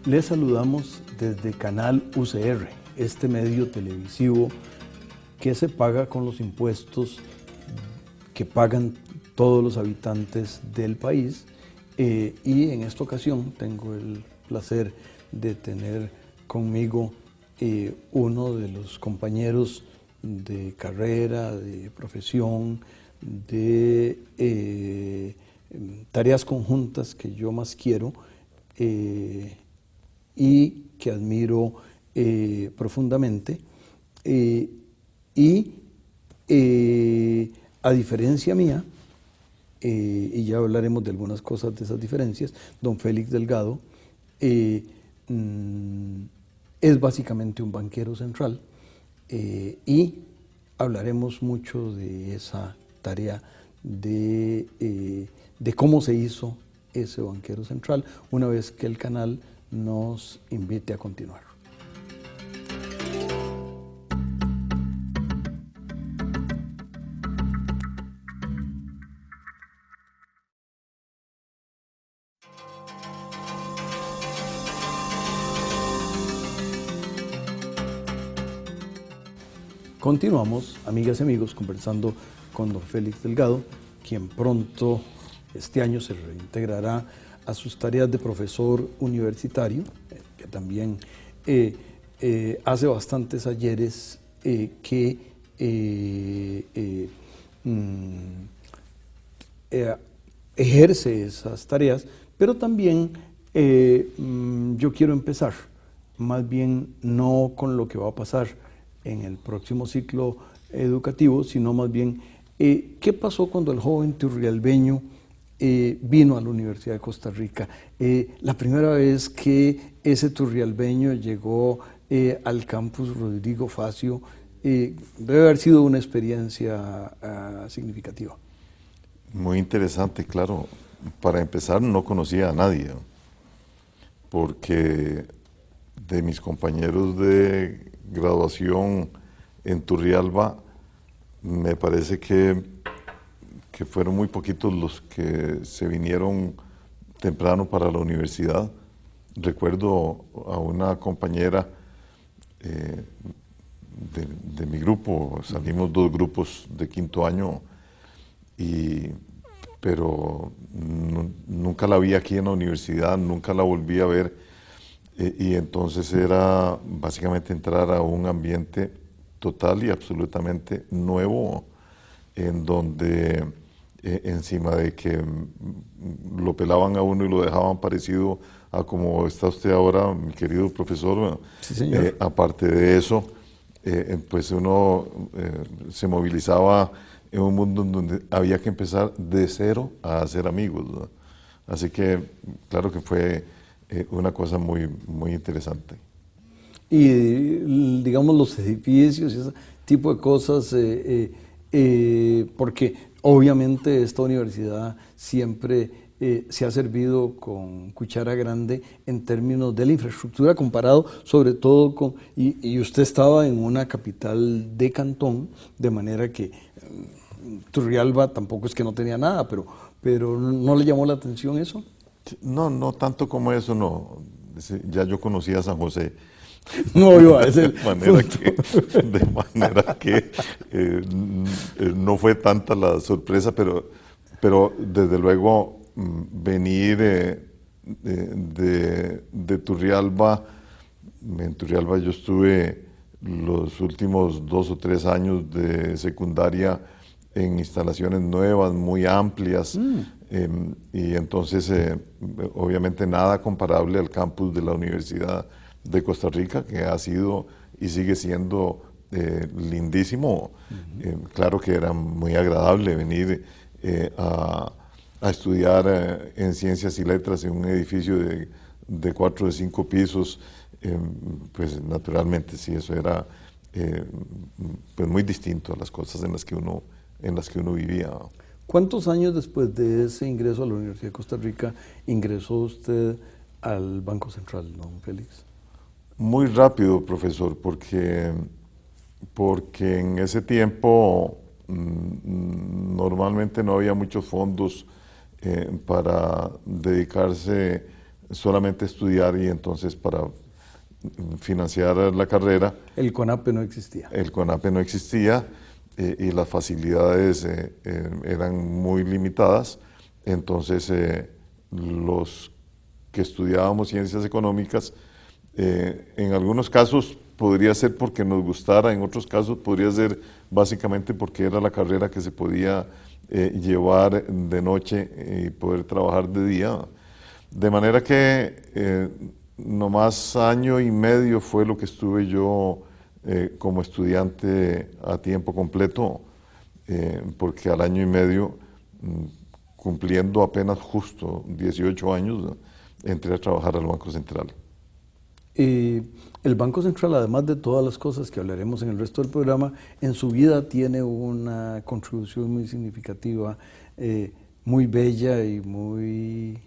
Les saludamos desde Canal UCR, este medio televisivo que se paga con los impuestos que pagan todos los habitantes del país. Y en esta ocasión tengo el placer de tener conmigo uno de los compañeros de carrera, de profesión, de tareas conjuntas que yo más quiero y que admiro profundamente. A diferencia mía, y ya hablaremos de algunas cosas de esas diferencias, don Félix Delgado es básicamente un banquero central y hablaremos mucho de esa tarea de cómo se hizo ese banquero central una vez que el canal nos invite a continuar. Continuamos, amigas y amigos, conversando con don Félix Delgado, quien pronto este año se reintegrará a sus tareas de profesor universitario, que también hace bastantes ayeres que ejerce esas tareas, pero también yo quiero empezar, más bien no con lo que va a pasar en el próximo ciclo educativo, sino más bien qué pasó cuando el joven turrialbeño vino a la Universidad de Costa Rica. La primera vez que ese turrialbeño llegó al campus Rodrigo Facio, debe haber sido una experiencia significativa. Muy interesante, claro. Para empezar, no conocía a nadie, porque de mis compañeros de graduación en Turrialba, me parece que fueron muy poquitos los que se vinieron temprano para la universidad. Recuerdo a una compañera de mi grupo, salimos dos grupos de quinto año, pero nunca la vi aquí en la universidad, nunca la volví a ver. Y entonces era básicamente entrar a un ambiente total y absolutamente nuevo, en donde encima de que lo pelaban a uno y lo dejaban parecido a como está usted ahora, mi querido profesor, sí, señor. Aparte de eso, pues uno se movilizaba en un mundo en donde había que empezar de cero a hacer amigos, ¿no? Así que claro que fue una cosa muy, muy interesante. Y digamos los edificios y ese tipo de cosas, porque obviamente esta universidad siempre se ha servido con cuchara grande en términos de la infraestructura, comparado sobre todo con, y usted estaba en una capital de cantón, de manera que Turrialba tampoco es que no tenía nada, pero ¿no le llamó la atención eso? No, no tanto como eso, no. Ya yo conocía a San José. No iba a decir. De manera que no fue tanta la sorpresa, pero desde luego venir de Turrialba. En Turrialba yo estuve los últimos 2 o 3 años de secundaria en instalaciones nuevas, muy amplias. Y entonces, obviamente nada comparable al campus de la Universidad de Costa Rica, que ha sido y sigue siendo lindísimo. Claro que era muy agradable venir a estudiar en Ciencias y Letras en un edificio de 4 o 5 pisos. Pues naturalmente sí, eso era pues muy distinto a las cosas en las que uno vivía. ¿Cuántos años después de ese ingreso a la Universidad de Costa Rica ingresó usted al Banco Central, don Félix? Muy rápido, profesor, porque en ese tiempo normalmente no había muchos fondos para dedicarse solamente estudiar y entonces para financiar la carrera. El CONAPE no existía. El CONAPE no existía y las facilidades eran muy limitadas. Entonces, los que estudiábamos ciencias económicas, en algunos casos podría ser porque nos gustara, en otros casos podría ser básicamente porque era la carrera que se podía llevar de noche y poder trabajar de día. De manera que nomás año y medio fue lo que estuve yo como estudiante a tiempo completo, porque al año y medio, cumpliendo apenas justo 18 años, entré a trabajar al Banco Central. El Banco Central, además de todas las cosas que hablaremos en el resto del programa, en su vida tiene una contribución muy significativa, muy bella y muy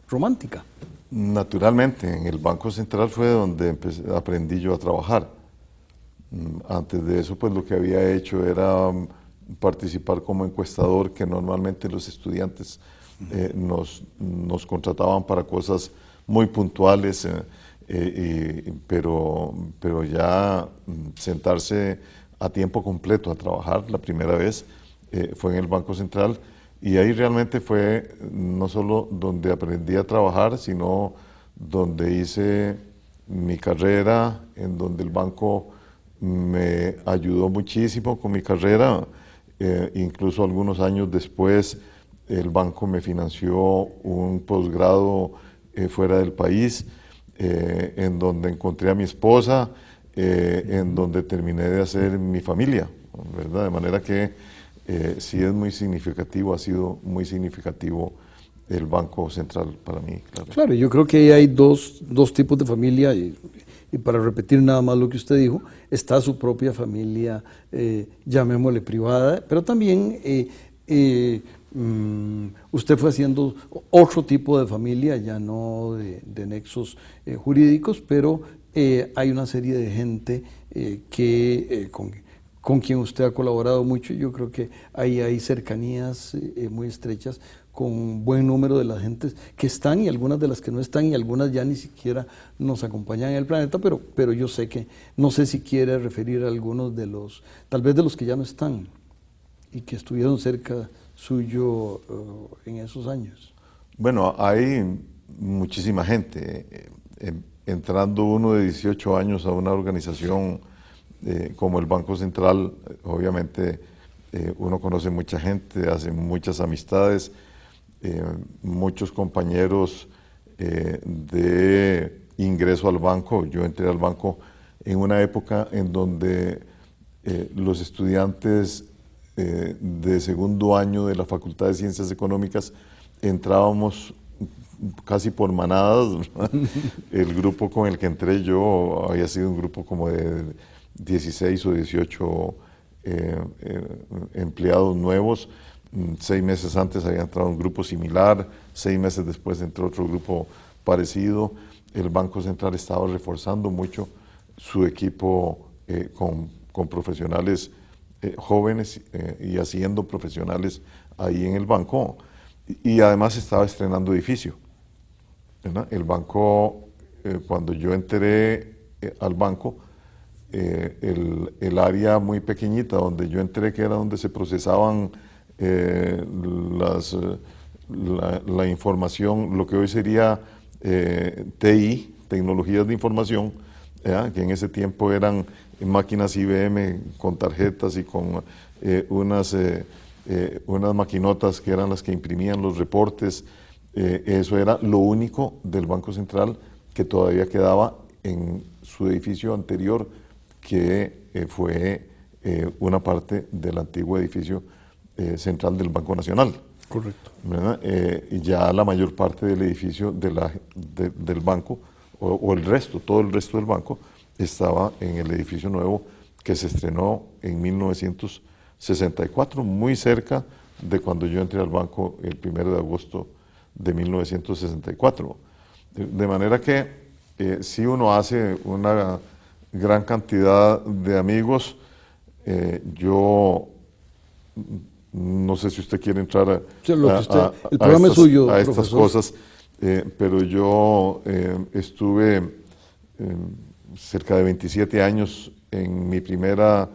romántica. Naturalmente, en el Banco Central fue donde aprendí yo a trabajar. Antes de eso, pues lo que había hecho era participar como encuestador, que normalmente los estudiantes nos contrataban para cosas muy puntuales, pero ya sentarse a tiempo completo a trabajar la primera vez fue en el Banco Central, y ahí realmente fue no solo donde aprendí a trabajar, sino donde hice mi carrera, en donde el banco me ayudó muchísimo con mi carrera. Incluso algunos años después el banco me financió un posgrado fuera del país, en donde encontré a mi esposa, en donde terminé de hacer mi familia, ¿verdad? De manera que sí es muy significativo, ha sido muy significativo el Banco Central para mí. Claro, yo creo que ahí hay dos tipos de familia, y para repetir nada más lo que usted dijo, está su propia familia, llamémosle privada, pero también usted fue haciendo otro tipo de familia, ya no de nexos jurídicos, pero hay una serie de gente con quien usted ha colaborado mucho. Yo creo que ahí hay cercanías muy estrechas con buen número de las gentes que están y algunas de las que no están, y algunas ya ni siquiera nos acompañan en el planeta, pero yo sé que, no sé si quiere referir a algunos de los, tal vez de los que ya no están y que estuvieron cerca suyo en esos años. Bueno, hay muchísima gente. Entrando uno de 18 años a una organización como el Banco Central, obviamente uno conoce mucha gente, hace muchas amistades, muchos compañeros de ingreso al banco. Yo entré al banco en una época en donde los estudiantes de segundo año de la Facultad de Ciencias Económicas entrábamos casi por manadas. El grupo con el que entré yo había sido un grupo como de 16 o 18 empleados nuevos. 6 meses antes había entrado un grupo similar, 6 meses después entró otro grupo parecido. El Banco Central estaba reforzando mucho su equipo con profesionales jóvenes y haciendo profesionales ahí en el banco, y además estaba estrenando edificio, ¿verdad? El banco, cuando yo entré al banco, el área muy pequeñita donde yo entré, que era donde se procesaban la información, lo que hoy sería TI, tecnologías de información, que en ese tiempo eran máquinas IBM con tarjetas y con unas maquinotas que eran las que imprimían los reportes. Eso era lo único del Banco Central que todavía quedaba en su edificio anterior, que fue una parte del antiguo edificio central del Banco Nacional. Correcto. Y ya la mayor parte del edificio del banco, o el resto, todo el resto del banco, estaba en el edificio nuevo que se estrenó en 1964, muy cerca de cuando yo entré al banco el 1 de agosto de 1964. De manera que si uno hace una gran cantidad de amigos, yo no sé si usted quiere entrar el programa es suyo, a estas profesor. cosas. pero yo estuve cerca de 27 años en mi primera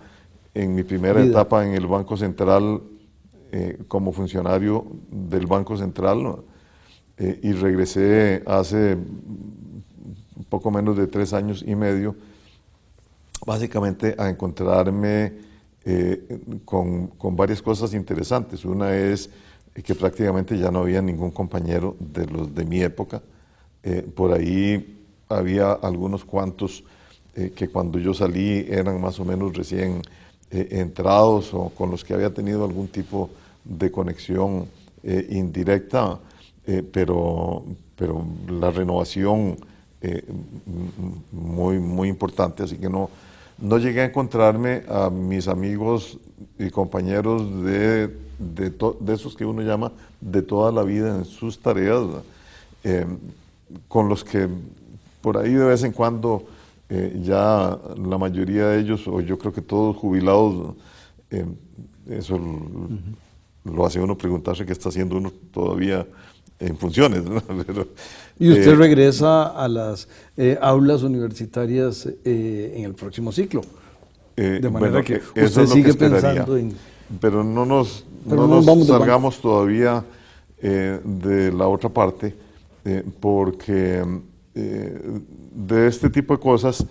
etapa en el Banco Central como funcionario del Banco Central, ¿no? Y regresé hace poco menos de 3 años y medio, básicamente a encontrarme con varias cosas interesantes. Una es que prácticamente ya no había ningún compañero de los de mi época. Por ahí había algunos cuantos que cuando yo salí eran más o menos recién entrados o con los que había tenido algún tipo de conexión indirecta, pero la renovación muy importante, así que no llegué a encontrarme a mis amigos y compañeros de esos que uno llama de toda la vida en sus tareas, con los que por ahí de vez en cuando ya la mayoría de ellos, o yo creo que todos jubilados, eso lo hace uno preguntarse qué está haciendo uno todavía en funciones, ¿no? Pero, y usted regresa a las aulas universitarias en el próximo ciclo, de manera que usted sigue pensando en... Pero no nos salgamos todavía de la otra parte, porque de este tipo de cosas,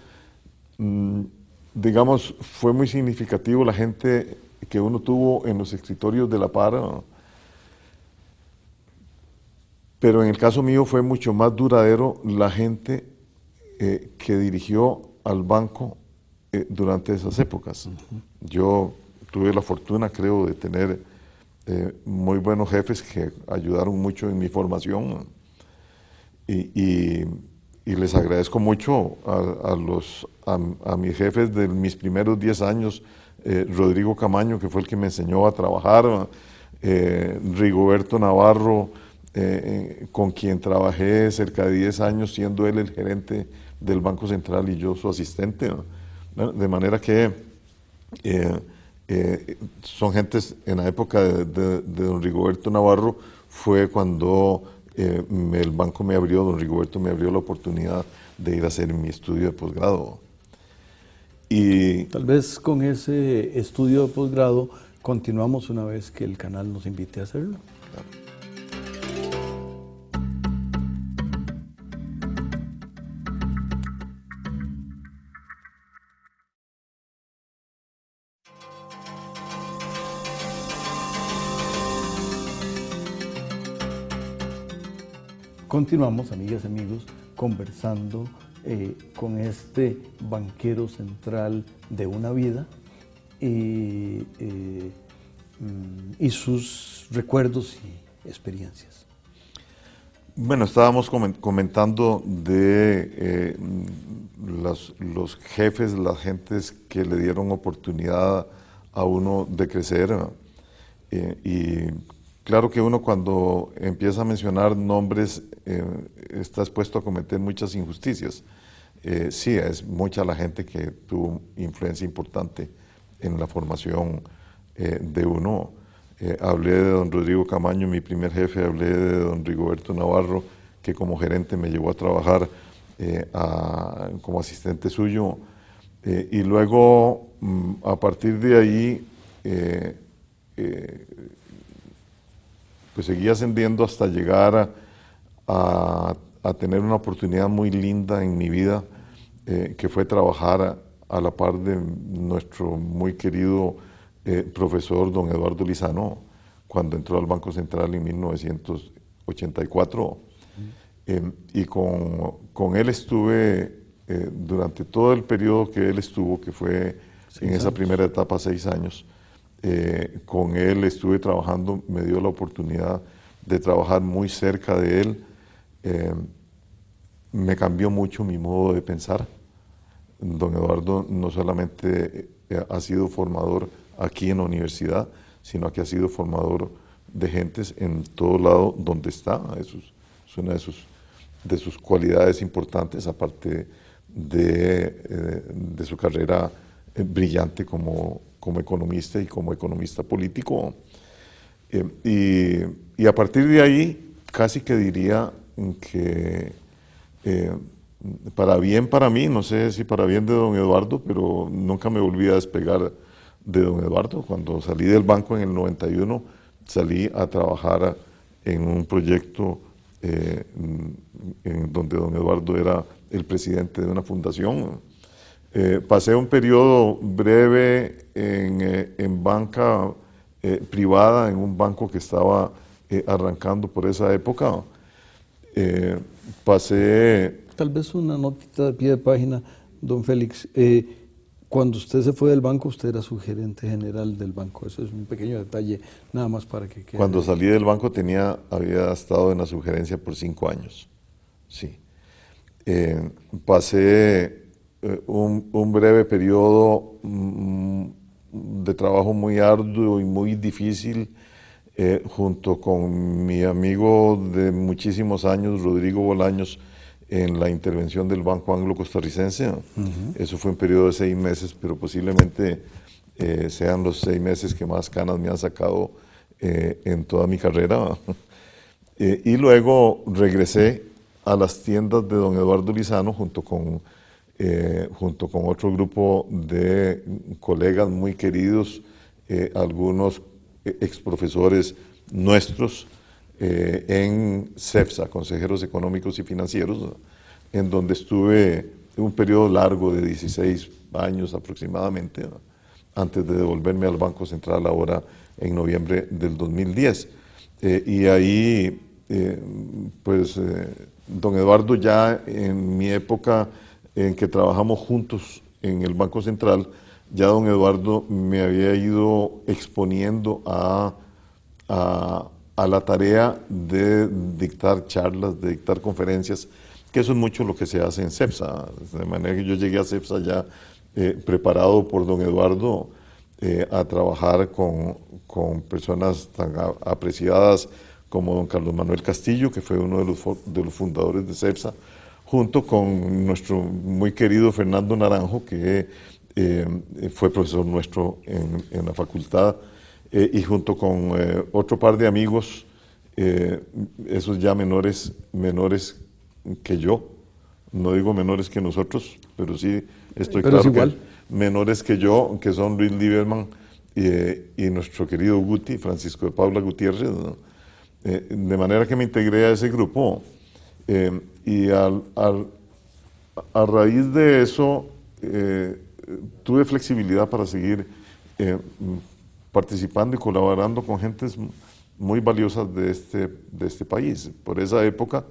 digamos, fue muy significativo la gente que uno tuvo en los escritorios de la par, ¿no? Pero en el caso mío fue mucho más duradero la gente que dirigió al banco durante esas épocas. Yo tuve la fortuna, creo, de tener muy buenos jefes que ayudaron mucho en mi formación, y les agradezco mucho a mis jefes de mis primeros 10 años, Rodrigo Camaño, que fue el que me enseñó a trabajar, Rigoberto Navarro, con quien trabajé cerca de 10 años, siendo él el gerente del Banco Central y yo su asistente, ¿no? De manera que son gentes, en la época de don Rigoberto Navarro, fue cuando el banco me abrió, don Rigoberto me abrió la oportunidad de ir a hacer mi estudio de posgrado. Y tal vez con ese estudio de posgrado continuamos una vez que el canal nos invite a hacerlo. Claro. Continuamos, amigas y amigos, conversando con este banquero central de una vida y sus recuerdos y experiencias. Bueno, estábamos comentando de los jefes, las gentes que le dieron oportunidad a uno de crecer, ¿no? Y claro que uno cuando empieza a mencionar nombres está expuesto a cometer muchas injusticias. Sí, es mucha la gente que tuvo influencia importante en la formación de uno. Hablé de don Rodrigo Camaño, mi primer jefe, hablé de don Rigoberto Navarro, que como gerente me llevó a trabajar como asistente suyo. Y luego, a partir de ahí, pues seguí ascendiendo hasta llegar a tener una oportunidad muy linda en mi vida, que fue trabajar a la par de nuestro muy querido profesor don Eduardo Lizano, cuando entró al Banco Central en 1984. Y con él estuve durante todo el periodo que él estuvo, que fue en esa primera etapa 6 años. Con él estuve trabajando, me dio la oportunidad de trabajar muy cerca de él. Me cambió mucho mi modo de pensar. Don Eduardo no solamente ha sido formador aquí en la universidad, sino que ha sido formador de gentes en todo lado donde está. Eso es una de sus cualidades importantes, aparte de su carrera brillante como economista y como economista político. Y a partir de ahí, casi que diría que para bien para mí, no sé si para bien de don Eduardo, pero nunca me volví a despegar de don Eduardo. Cuando salí del banco en el 91, salí a trabajar en un proyecto en donde don Eduardo era el presidente de una fundación. Pasé un periodo breve en banca privada, en un banco que estaba arrancando por esa época. Pasé... Tal vez una notita de pie de página, don Félix. Cuando usted se fue del banco, usted era su gerente general del banco. Eso es un pequeño detalle, nada más para que quede. Cuando salí del banco había estado en la subgerencia por 5 años. Sí. Pasé un breve periodo de trabajo muy arduo y muy difícil junto con mi amigo de muchísimos años, Rodrigo Bolaños, en la intervención del Banco Anglo-Costarricense. Eso fue un periodo de 6 meses, pero posiblemente sean los 6 meses que más canas me han sacado en toda mi carrera. Y luego regresé a las tiendas de don Eduardo Lizano junto con otro grupo de colegas muy queridos, algunos exprofesores nuestros, en CEFSA, Consejeros Económicos y Financieros, en donde estuve un periodo largo de 16 años aproximadamente, antes de devolverme al Banco Central ahora en noviembre del 2010. Y ahí, don Eduardo, ya en mi época en que trabajamos juntos en el Banco Central, ya don Eduardo me había ido exponiendo a la tarea de dictar charlas, de dictar conferencias, que eso es mucho lo que se hace en CEPSA. De manera que yo llegué a CEPSA ya preparado por don Eduardo a trabajar con personas tan apreciadas como don Carlos Manuel Castillo, que fue uno de los fundadores de CEPSA, junto con nuestro muy querido Fernando Naranjo, que fue profesor nuestro en la facultad, y junto con otro par de amigos, esos ya menores que yo, no digo menores que nosotros, pero sí estoy pero claro es igual. que menores que yo, que son Luis Lieberman y nuestro querido Guti, Francisco de Paula Gutiérrez, ¿no? De manera que me integré a ese grupo, y a raíz de eso tuve flexibilidad para seguir participando y colaborando con gentes muy valiosas de este país. Por esa época,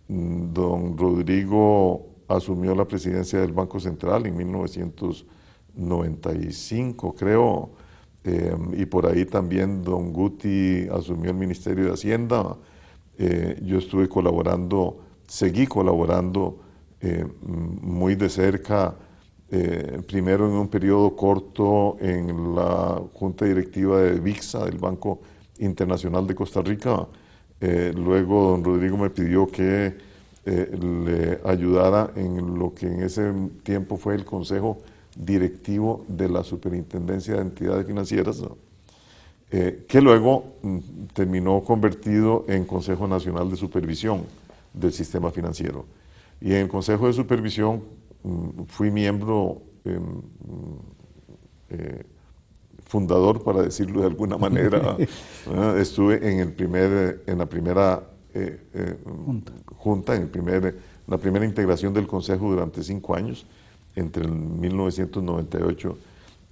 don Rodrigo asumió la presidencia del Banco Central en 1995, creo, y por ahí también don Guti asumió el Ministerio de Hacienda. Yo estuve colaborando, seguí colaborando muy de cerca, primero en un periodo corto en la Junta Directiva de VIXA, del Banco Internacional de Costa Rica. Luego don Rodrigo me pidió que le ayudara en lo que en ese tiempo fue el Consejo Directivo de la Superintendencia de Entidades Financieras, ¿no? Que luego terminó convertido en Consejo Nacional de Supervisión del Sistema Financiero. Y en el Consejo de Supervisión fui miembro fundador, para decirlo de alguna manera. Estuve en la primera junta, la primera integración del Consejo durante 5 años, entre el 1998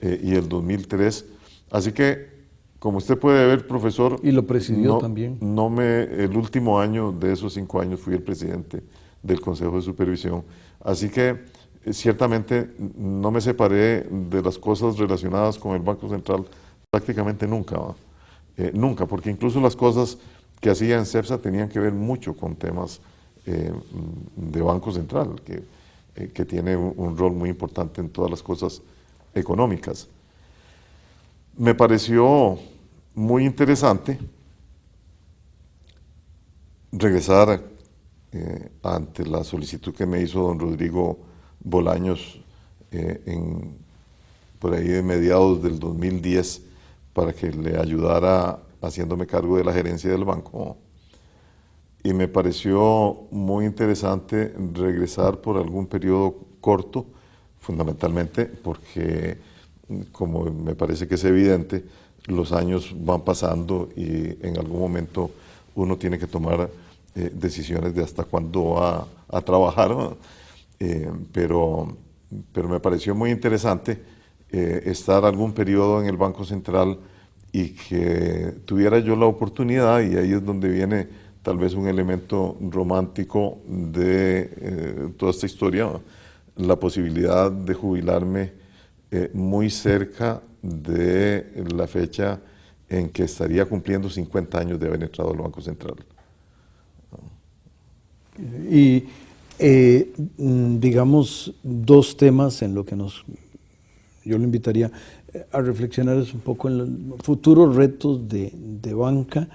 y el 2003. Así que, como usted puede ver, profesor... Y lo presidió también. El último año de esos 5 años fui el presidente del Consejo de Supervisión. Así que, ciertamente, no me separé de las cosas relacionadas con el Banco Central prácticamente nunca. Nunca, porque incluso las cosas que hacía en CEPSA tenían que ver mucho con temas de Banco Central, que tiene un rol muy importante en todas las cosas económicas. Me pareció muy interesante regresar ante la solicitud que me hizo don Rodrigo Bolaños por ahí de mediados del 2010 para que le ayudara haciéndome cargo de la gerencia del banco. y me pareció muy interesante regresar por algún periodo corto, fundamentalmente porque, como me parece que es evidente, los años van pasando y en algún momento uno tiene que tomar decisiones de hasta cuándo va a trabajar, ¿no? Pero me pareció muy interesante estar algún periodo en el Banco Central y que tuviera yo la oportunidad, y ahí es donde viene tal vez un elemento romántico de toda esta historia, ¿no? La posibilidad de jubilarme muy cerca de la fecha en que estaría cumpliendo 50 años de haber entrado al Banco Central. Y digamos, dos temas en lo que yo lo invitaría a reflexionar es un poco en los futuros retos de banca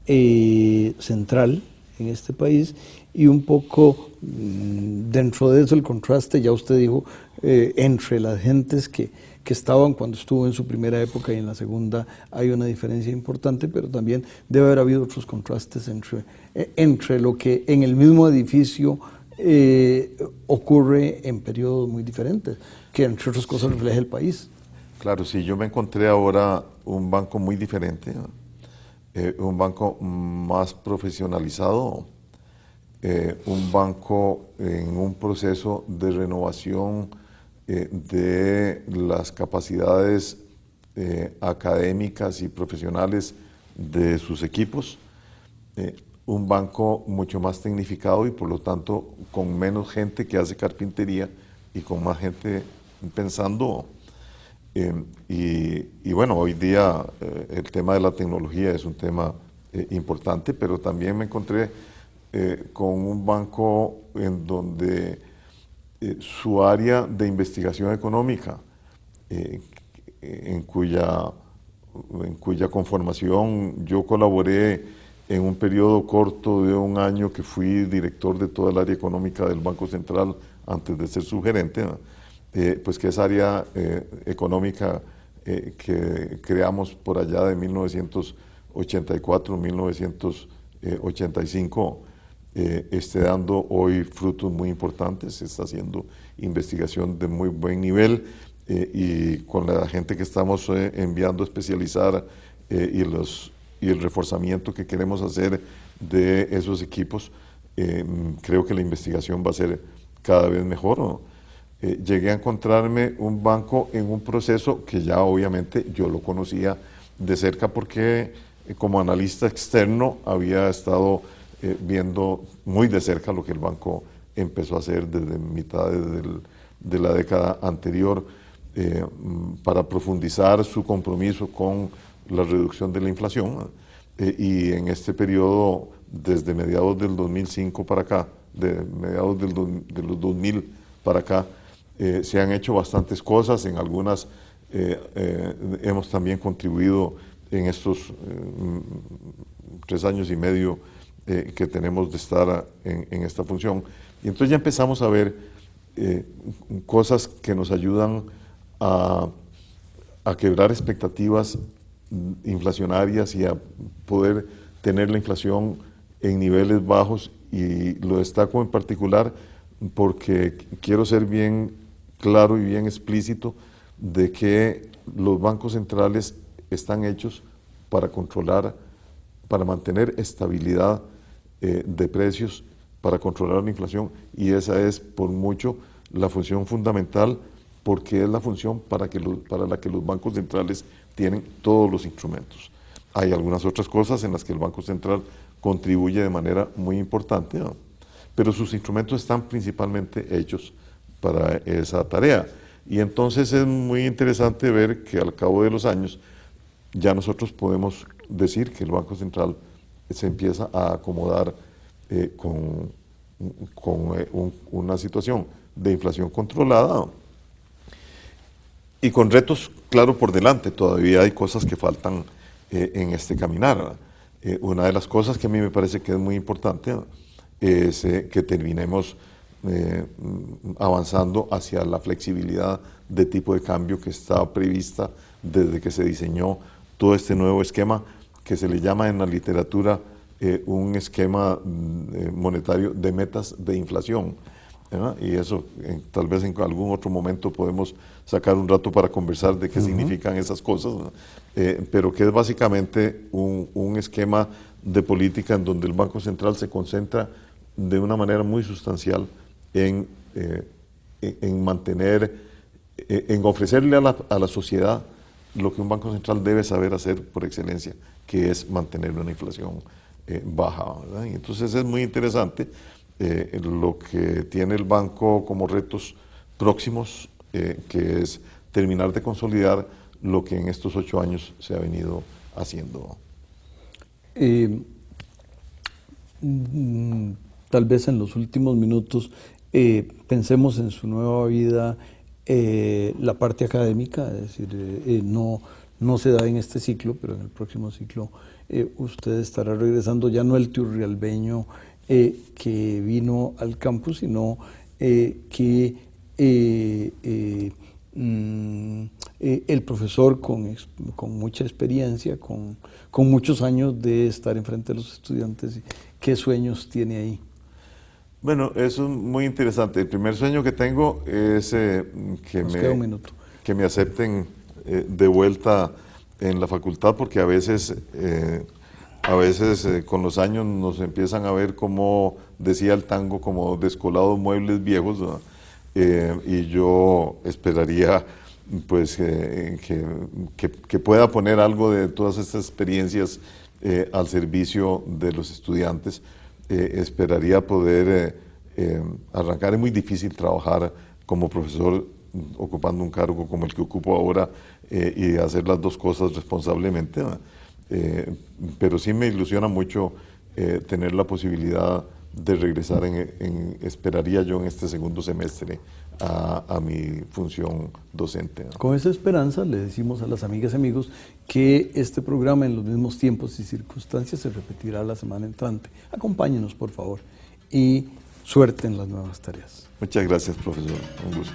central en este país, y un poco dentro de eso el contraste, ya usted dijo, entre las gentes que estaban cuando estuvo en su primera época y en la segunda hay una diferencia importante, pero también debe haber habido otros contrastes entre lo que en el mismo edificio ocurre en periodos muy diferentes, que entre otras cosas refleja el país. Claro, sí, yo me encontré ahora un banco muy diferente, ¿no? Un banco más profesionalizado, un banco en un proceso de renovación de las capacidades académicas y profesionales de sus equipos, un banco mucho más tecnificado y por lo tanto con menos gente que hace carpintería y con más gente pensando. Y bueno, hoy día el tema de la tecnología es un tema importante, pero también me encontré con un banco en donde su área de investigación económica, en cuya conformación yo colaboré en un periodo corto de un año, que fui director de toda el área económica del Banco Central antes de ser su gerente, ¿no? Pues que esa área económica que creamos por allá de 1984, 1985, esté dando hoy frutos muy importantes. Se está haciendo investigación de muy buen nivel y con la gente que estamos enviando a especializar y el reforzamiento que queremos hacer de esos equipos, creo que la investigación va a ser cada vez mejor, ¿no? Llegué a encontrarme un banco en un proceso que ya obviamente yo lo conocía de cerca porque como analista externo había estado viendo muy de cerca lo que el banco empezó a hacer desde mitad de la década anterior para profundizar su compromiso con la reducción de la inflación. Y en este periodo, desde mediados del 2005 para acá, de mediados de los 2000 para acá, se han hecho bastantes cosas. En algunas hemos también contribuido en estos 3 años y medio que tenemos de estar en esta función. Y entonces ya empezamos a ver cosas que nos ayudan a quebrar expectativas inflacionarias y a poder tener la inflación en niveles bajos, y lo destaco en particular porque quiero ser bien claro y bien explícito de que los bancos centrales están hechos para controlar, para mantener estabilidad de precios, para controlar la inflación, y esa es por mucho la función fundamental, porque es la función para la que los bancos centrales tienen todos los instrumentos. Hay algunas otras cosas en las que el Banco Central contribuye de manera muy importante, ¿no? Pero sus instrumentos están principalmente hechos para esa tarea. Y entonces es muy interesante ver que al cabo de los años ya nosotros podemos decir que el Banco Central se empieza a acomodar con una situación de inflación controlada y con retos, claro, por delante. Todavía hay cosas que faltan en este caminar. Una de las cosas que a mí me parece que es muy importante es que terminemos avanzando hacia la flexibilidad de tipo de cambio que estaba prevista desde que se diseñó todo este nuevo esquema que se le llama en la literatura un esquema monetario de metas de inflación, ¿verdad? Y eso tal vez en algún otro momento podemos sacar un rato para conversar de qué significan esas cosas, ¿no? Pero que es básicamente un esquema de política en donde el Banco Central se concentra de una manera muy sustancial en mantener, en ofrecerle a la sociedad lo que un Banco Central debe saber hacer por excelencia, que es mantener una inflación baja, ¿verdad? Y entonces es muy interesante lo que tiene el banco como retos próximos, que es terminar de consolidar lo que en estos 8 años se ha venido haciendo. Tal vez en los últimos minutos pensemos en su nueva vida, la parte académica, es decir, no se da en este ciclo, pero en el próximo ciclo usted estará regresando, ya no el turrialbeño que vino al campus, sino que el profesor con mucha experiencia, con muchos años de estar enfrente de los estudiantes. ¿Qué sueños tiene ahí? Bueno, eso es muy interesante. El primer sueño que tengo es que me acepten de vuelta en la facultad, porque a veces con los años nos empiezan a ver, como decía el tango, como descolados muebles viejos, ¿no? Y yo esperaría pues que pueda poner algo de todas estas experiencias al servicio de los estudiantes. Esperaría poder arrancar. Es muy difícil trabajar como profesor ocupando un cargo como el que ocupo ahora y hacer las dos cosas responsablemente, pero sí me ilusiona mucho tener la posibilidad de regresar, esperaría yo en este segundo semestre, a mi función docente, ¿no? Con esa esperanza le decimos a las amigas y amigos que este programa, en los mismos tiempos y circunstancias, se repetirá la semana entrante. Acompáñenos, por favor, y suerte en las nuevas tareas. Muchas gracias, profesor. Un gusto.